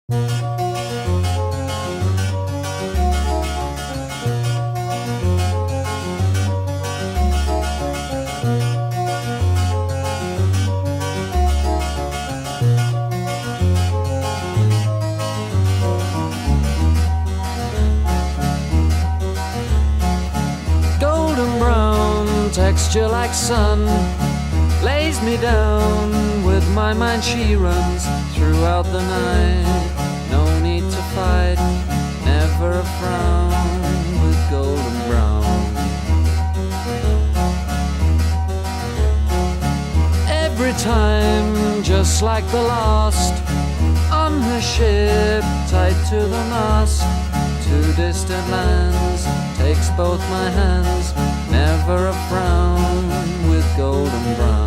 Golden brown, texture like sun, lays me down. With my mind she runs throughout the night. No need to fight, never a frown. With golden brown, every time just like the last. On her ship, tied to the mast, to distant lands, takes both my hands. Never a frown with golden brown.